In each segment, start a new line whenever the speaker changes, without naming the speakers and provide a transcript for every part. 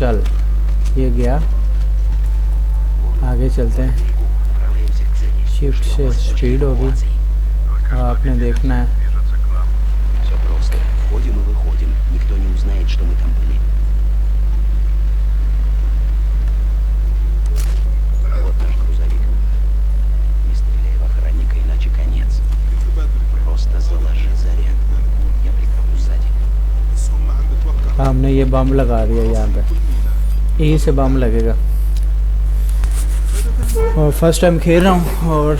चल, ये गया, आगे चलते हैं। शिफ्ट से स्पीड होगी और आपने देखना है।
Все просто. Входим и выходим. Никто не узнает, что мы там были. Вот наш грузовик. Не стреляй в охранника, иначе конец. Просто заложи заряд. Я прикрою сзади.
हमने ये बम लगा दिया यहाँ पे, यहीं से बम लगेगा। और फर्स्ट टाइम खेल रहा हूँ और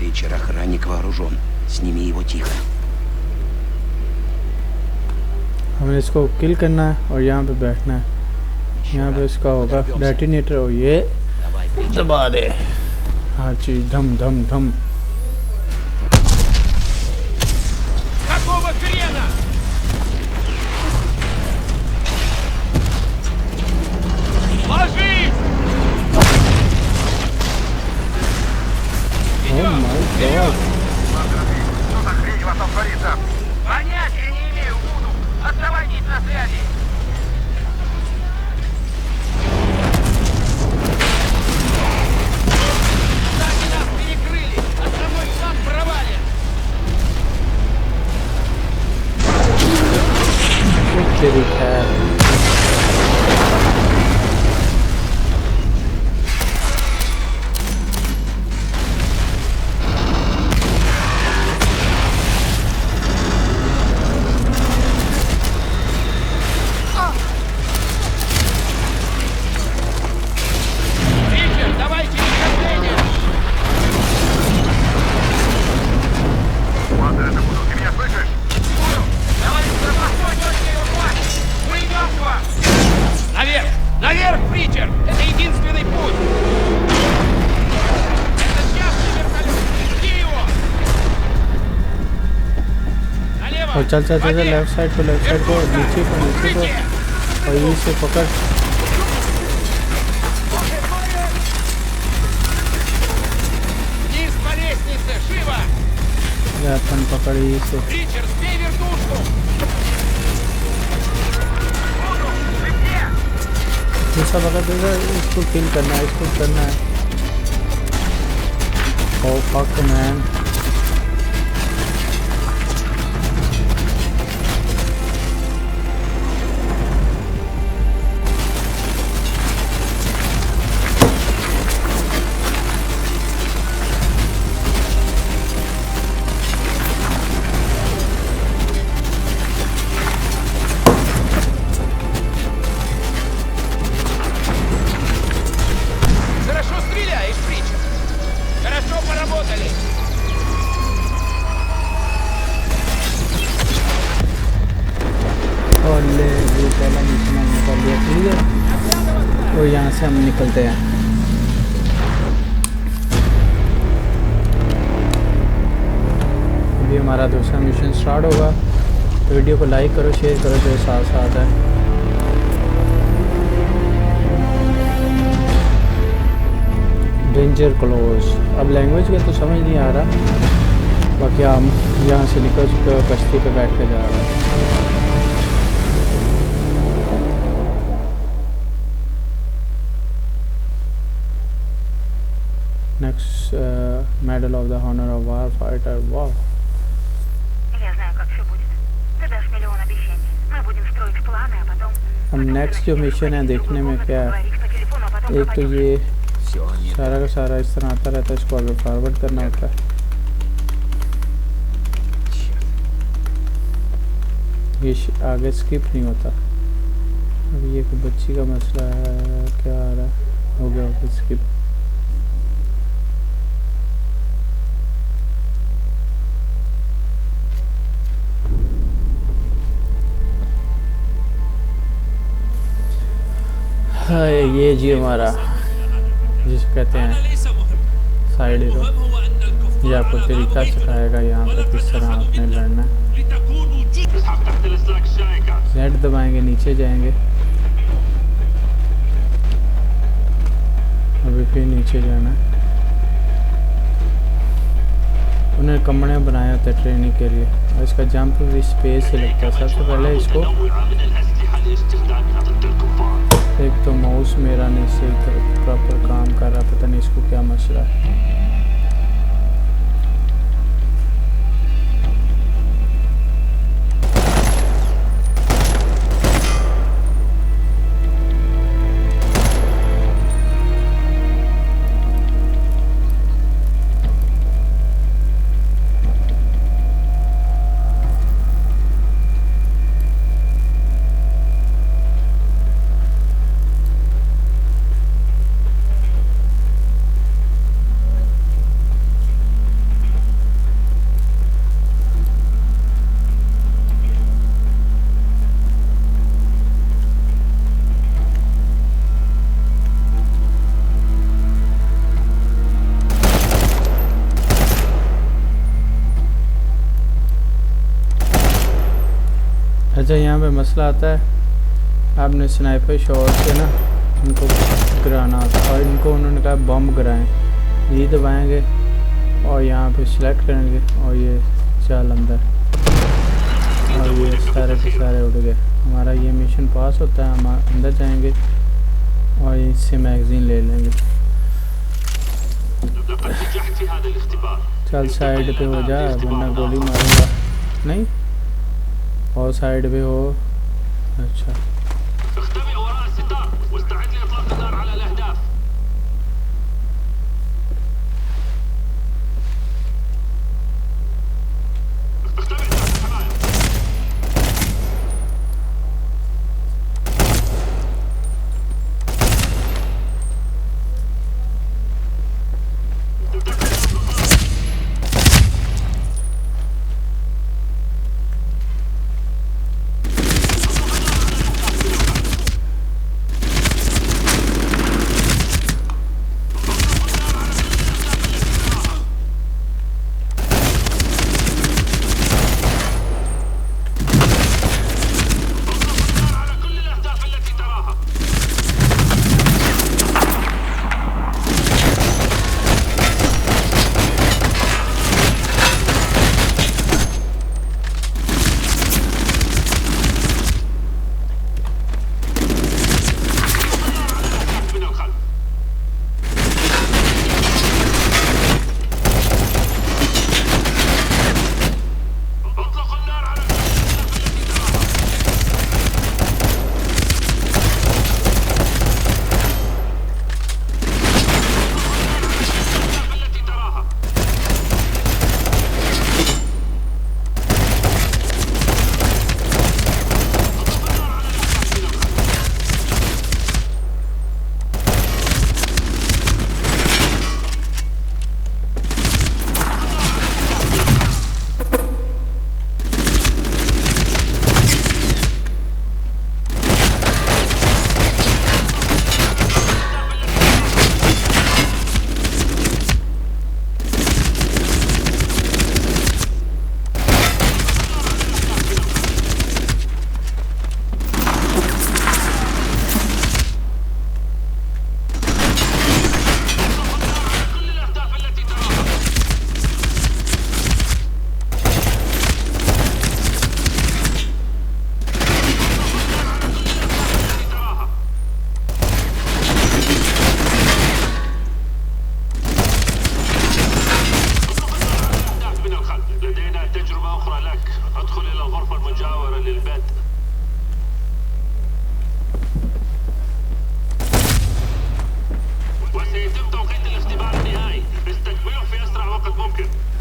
Ричард, охранник вооружен. Сними его тихо.
हमें इसको किल करना है और यहाँ पे बैठना है। यहाँ पे इसका होगा डेटिनेटर, और ये दबा दे हर चीज, धम धम धम।
Какого хрена? Ложись!
Oh my God.
Что за хрень у вас там творится? Понятия не имею, буду. Оставайтесь на связи. Сзади нас перекрыли. Основной план провален.
तेरी खैर।
Ричард, давай через контейнер. Ладно, это буду. Ты меня слышишь? Буду. Давай запасной точки его хватит. Мы идем к вам. Наверх! Наверх, Ричард! Это единственный путь. Это частный вертолет. Жди его. Налево.
और चल चल चल
Воде.
लेफ्ट साइड को, नीचे को, नीचे को, और यहीं से पकड़।
Вниз по лестнице, живо!
या अपन पकड़ यहीं से।
Ричард, сбей вертушку! Буду! Вы где?
दूसरा पकड़ देगा, इसको किल करना है, इसको करना है। Oh fuck man.
Хорошо стреляешь, Ричард! Хорошо поработали!
और ले ये पहला मिशन हमने कर लिया क्लियर। तो यहाँ से हम निकलते हैं। अभी हमारा दूसरा मिशन स्टार्ट होगा। तो वीडियो को लाइक करो, शेयर करो, जो साथ साथ है। Danger close. अब लैंग्वेज का तो समझ नहीं आ रहा, बाकी हम यहाँ से निकल चुके हो, कश्ती पे बैठ के जा रहे हैं। Next, Medal of the Honor of Warfighter. Wow.
Я знаю, как все будет. Ты дашь миллион обещаний. Мы будем строить планы, а потом...
हम नेक्स्ट जो मिशन है देखने में क्या है,
Поговорить по телефону, а потом
एक तो
пропадешь.
ये
Все, нет.
सारा का सारा इस तरह आता रहता है, इसको आगे फॉरवर्ड करना होता है। ये आगे स्किप नहीं होता। अब ये कोई बच्ची का मसला है, क्या आ रहा है, हो गया होगा स्किप। हाँ, ये जी हमारा जिसे कहते हैं साइड हीरो। ये आपको तरीका सिखाएगा यहाँ पे किस तरह आपने लड़ना है। Z दबाएंगे, नीचे जाएंगे। अभी फिर नीचे जाना है। उन्होंने कमरे बनाए होते ट्रेनिंग के लिए और इसका जंप भी स्पेस से लगता है। सबसे पहले इसको एक तो माउस मेरा नहीं सही प्रॉपर काम कर रहा, पता नहीं इसको क्या मसला है। अच्छा, यहाँ पे मसला आता है, आपने स्नाइपर शॉट से ना इनको गिराना होता है और इनको उन्होंने कहा बम गिराएं। ये दबाएंगे और यहाँ पे सिलेक्ट करेंगे और ये चल अंदर, और ये सारे के सारे उड़ गए। हमारा ये मिशन पास होता है, हम अंदर जाएंगे और इससे मैगजीन ले लेंगे। चल साइड पे हो जा वरना गोली मारूंगा। नहीं, और साइड पे हो। अच्छा,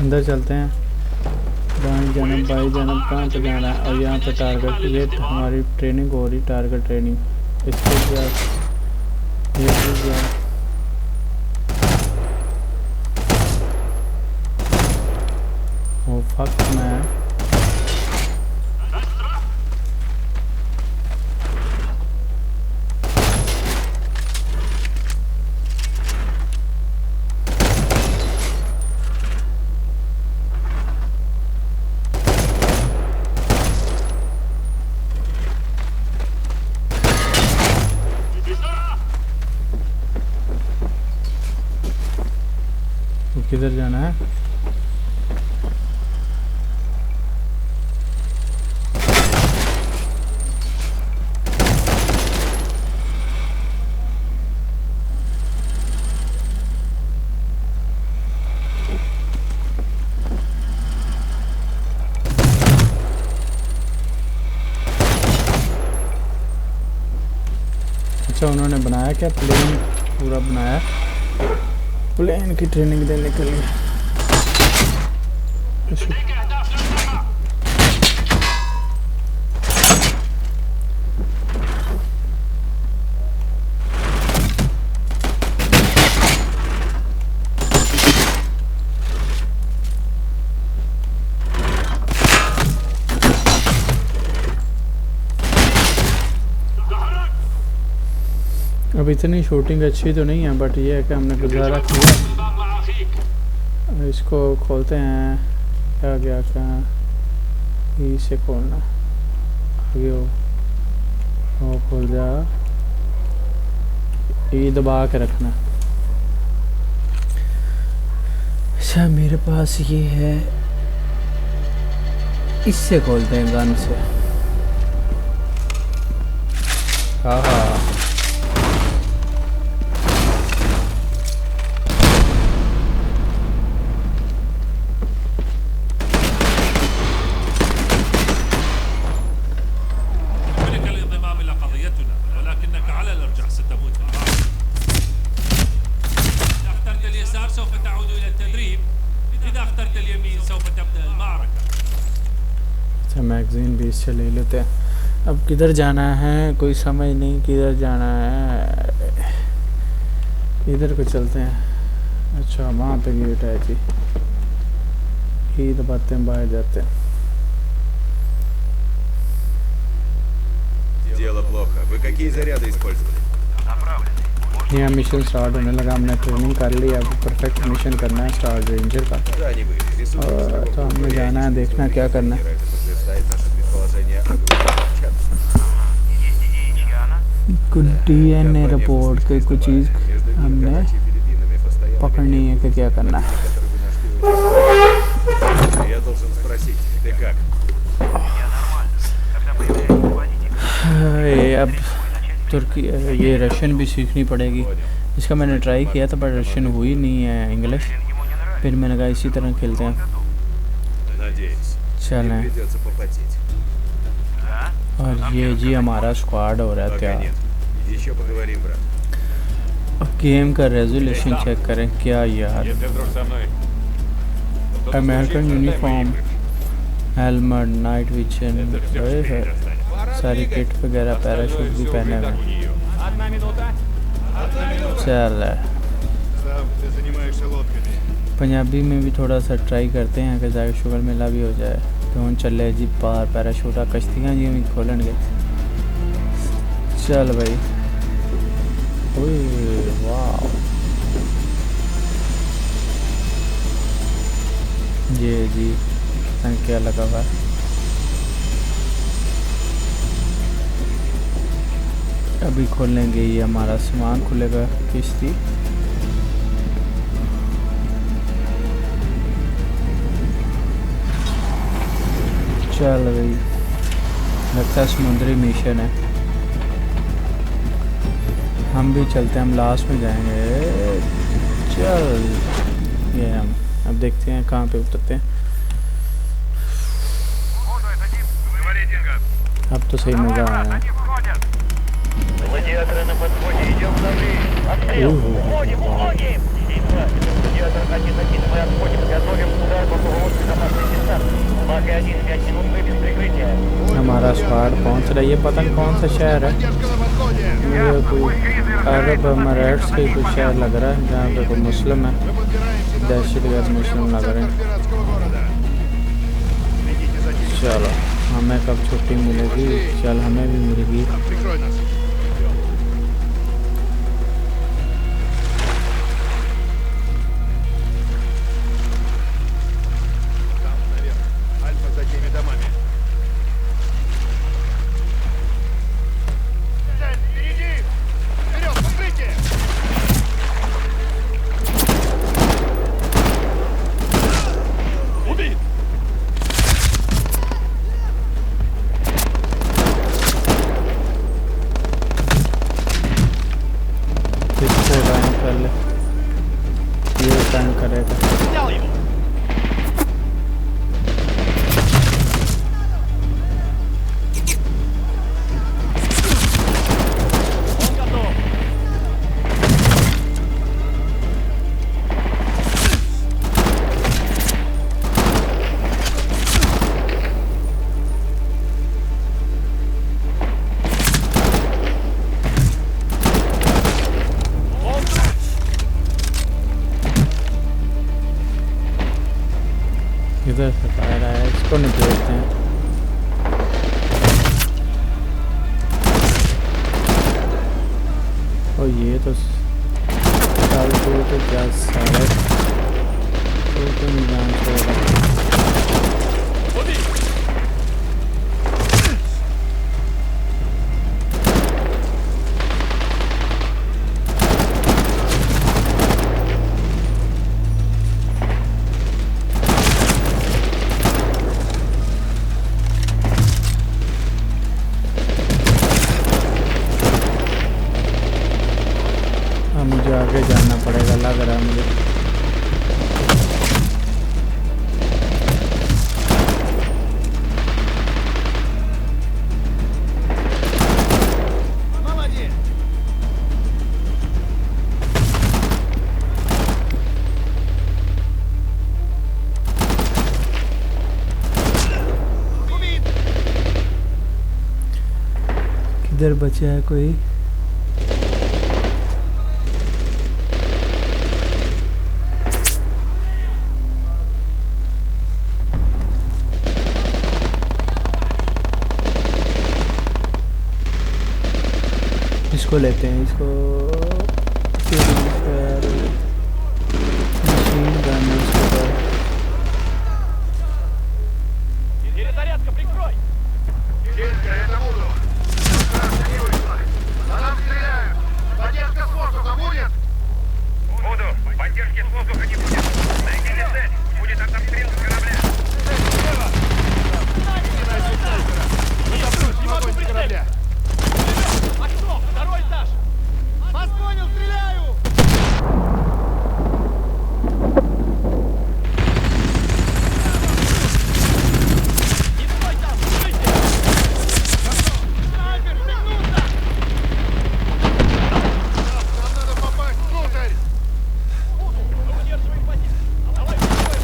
अंदर चलते हैं। दाएं जाना, बाएं जाना, कहाँ पे जाना है? और यहाँ पे टारगेट, ये हमारी ट्रेनिंग हो रही, टारगेट ट्रेनिंग। इसके बाद ये वो फक मैं किधर जाना है? अच्छा, उन्होंने बनाया क्या? प्लेन पूरा बनाया, प्लेन की ट्रेनिंग देने के लिए। अब इतनी शूटिंग अच्छी तो नहीं है, बट ये है कि हमने गुजारा किया। इसको खोलते हैं। क्या गया क्या? इसे खोलना, आगे वो खोल जा। ये दबा के रखना। अच्छा, मेरे पास ये है, इससे खोलते हैं गन से। हाँ हाँ, मैगजीन भी इससे ले लेते हैं। अब किधर जाना है, कोई समझ नहीं किधर जाना है। इधर को चलते हैं। अच्छा, वहाँ पे गेट है जी, ये दबाते हैं, बाहर जाते हैं।
Дело плохо. Вы какие заряды использовали?
यहाँ मिशन स्टार्ट होने लगा। हमने ट्रेनिंग कर ली, अब परफेक्ट मिशन करना है स्टार रेंजर का।
Да, не вы. Ресурсы
और तो हमें जाना है, देखना क्या करना है।
это подтверждает наше предположение о группе Чат.
कुछ DNA रिपोर्ट के कुछ चीज़
Между
हमने
Никарагуа и Филиппинами постоянно
पकड़नी है कि क्या करना है।
который вы нашли очень. Я должен सпросить, ты как?
अब तुर्की ये रशियन भी सीखनी पड़ेगी। इसका मैंने ट्राई किया था, पर रशियन हुई नहीं है, इंग्लिश। फिर मैंने कहा इसी तरह खेलते हैं।
Надеюсь.
चलें।
Придется попотеть.
और ये जी हमारा स्क्वाड हो रहा है
Пока
तैयार।
нет. Еще поговорим, брат.
अब गेम का रेजोल्यूशन चेक करें क्या यार। American uniform, helmet, night vision, सारी किट वगैरह, पैराशूट भी पहने हुए। चल
Сам ты занимаешься лодками.
पंजाबी में भी थोड़ा सा ट्राई करते हैं कि जाके शुगर मेला भी हो जाए। तो हम चले जी बाहर, पैराशूट कश्तियाँ जी भी खोलेंगे। चल भाई, ओए वाह, ये जी क्या लगा हुआ है। अभी खोलेंगे, ये हमारा सामान खुलेगा, किश्ती। चल भाई, लगता है समुद्री मिशन है। हम भी चलते हैं, हम लास्ट में जाएंगे। चल, ये हम अब देखते हैं कहाँ पे उतरते हैं। अब तो सही मज़ा आया है।
Гладиаторы на подходе, идем на взрыв. Отстрел! Уходим, уходим! 7-2. Гладиатор 1-1, мы отходим, готовим удар по полуостров безопасной дистанции. Мага 1, 5 минут, мы без прикрытия.
हमारा स्क्वाड पहुंच रहा है। ये पता नहीं कौन सा शहर है, ये कोई अरब अमीराट्स का कुछ शहर लग रहा है, जहाँ पे कोई मुस्लिम है, दहशतगर्द मुस्लिम लग रहे हैं। चलो, हमें कब छुट्टी मिलेगी? चल, हमें भी मिलेगी।
Прикрой нас. Там наверх. Альфа за теми домами. Впереди! Вперед, покрытие!
ये टैंक करेगा।
Взял его! Он готов!
इधर से आ रहा है, इसको निपटते हैं। और ये तो क्या सारा तो निजाम छोड़ रहा है। मुझे आगे जाना पड़ेगा लग रहा है मुझे। किधर बचा है कोई? इसको लेते हैं, इसको मशीन गन है इसके ऊपर।
Перезарядка, прикрой!
Это буду. На нас стреляют. Поддержка с воздуха будет?
Буду. Поддержки с воздуха не будет. Найдите цель. Будет артобстрел с корабля.
Не могу прицелить! Окно! Второй этаж!
Вас понял, стреляю!
Не стой там! Слышите?
Снайпер, стегнуться! Нам надо попасть внутрь!
Мы удерживаем позицию! Давай, прикрой!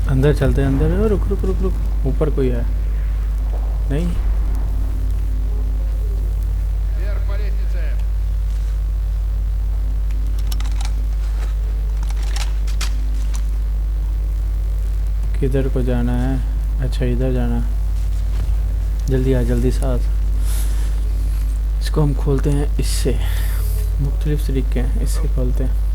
अंदर चलते हैं अंदर। रुक रुक रुक रुक, ऊपर कोई है नहीं?
Вверх по лестнице!
किधर को जाना है? अच्छा इधर जाना। जल्दी आ, जल्दी साथ। इसको हम खोलते हैं इससे, मुख्तलिफ तरीके हैं, इससे खोलते हैं।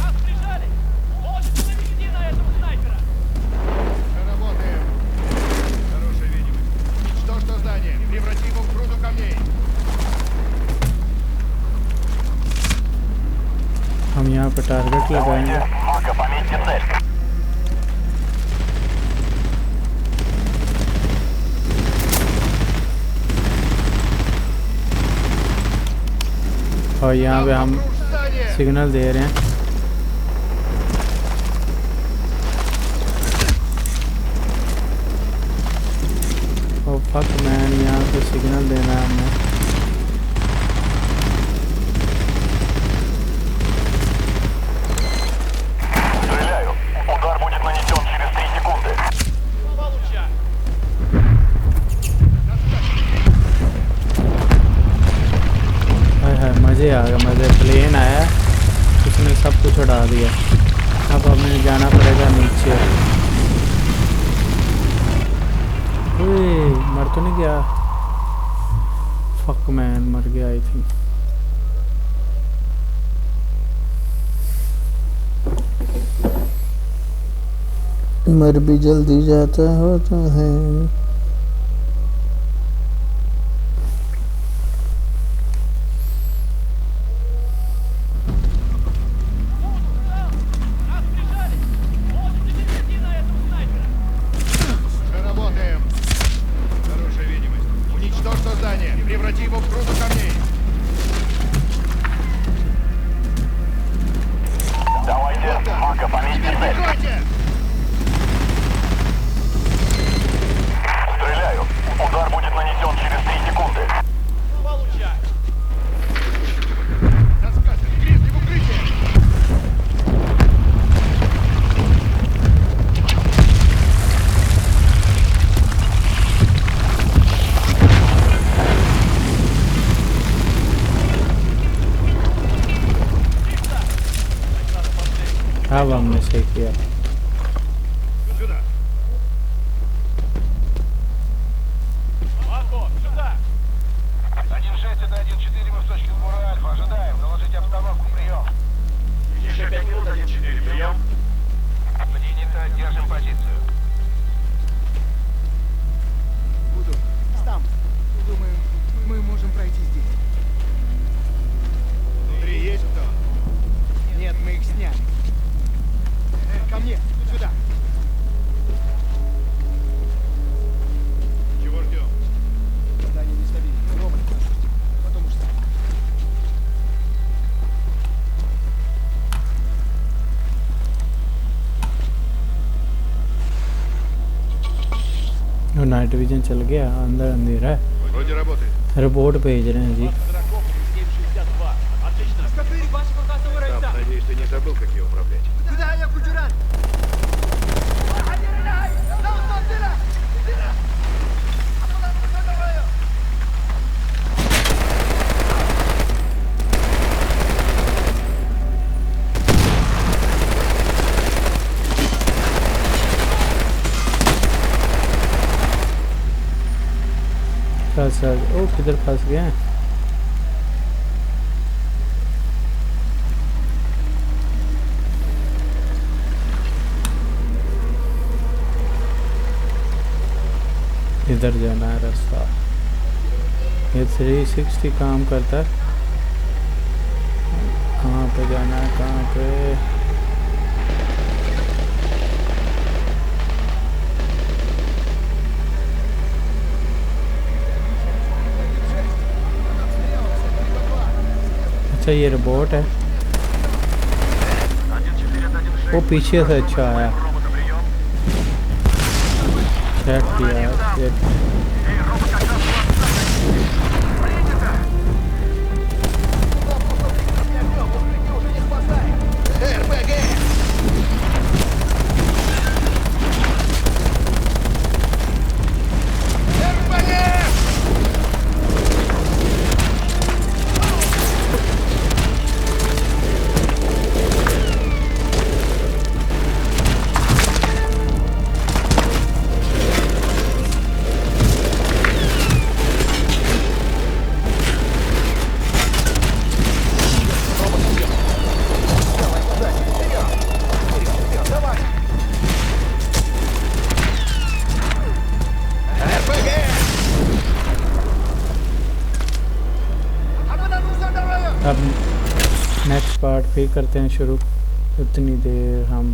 Нас прижали! Можете навести на этого снайпера!
Работаем! Хорошая видимость. Уничтожь то здание. Преврати его в груду камней.
हम यहाँ पर टारगेट लगाएंगे।
Марка, пометьте цель.
और यहाँ पे हम
Обнаружь здание!
सिग्नल दे रहे हैं। और फक मैन, यहाँ पे सिग्नल देना है हमें।
Стреляю. Удар будет нанесен через 3 секунды.
Голова луча!
हाय हाय, मज़े आ गए, मज़े। प्लेन आया, उसने सब कुछ उड़ा दिया। अब हमें जाना पड़ेगा नीचे। ओए, मर तो नहीं गया? फक मैन, मर गया आई थिंक। मर भी जल्दी जाता होता है। अब हमने सही किया।
Сюда.
Марко, сюда! 1-6, это 1-4, мы в точке сбора Альфа. Ожидаем. Доложите обстановку. Прием. Еще 5 минут, 1-4. Прием. Принято. Держим позицию.
Буду. Стам. Думаю, мы можем пройти здесь.
Внутри есть кто?
Нет, мы их сняли. Ко мне, сюда.
Чего ждем?
Здание нестабильно. Роман, потом уж сам.
नाइट विजन चल गया, अंदर अंधेरा है।
Вроде работает.
रिपोर्ट भेज रहे हैं जी।
Там, надеюсь, ты не забыл, как ее управлять.
Куда я кучеран?
ओ किधर फंस गए हैं? इधर जाना है रास्ता। ये 360 काम करता है। कहाँ पे जाना है, कहाँ पे? अच्छा ये रोबोट है। वो पीछे से अच्छा आया। सेट किया सेट। अब नेक्स्ट पार्ट फिर करते हैं शुरू। उतनी देर हम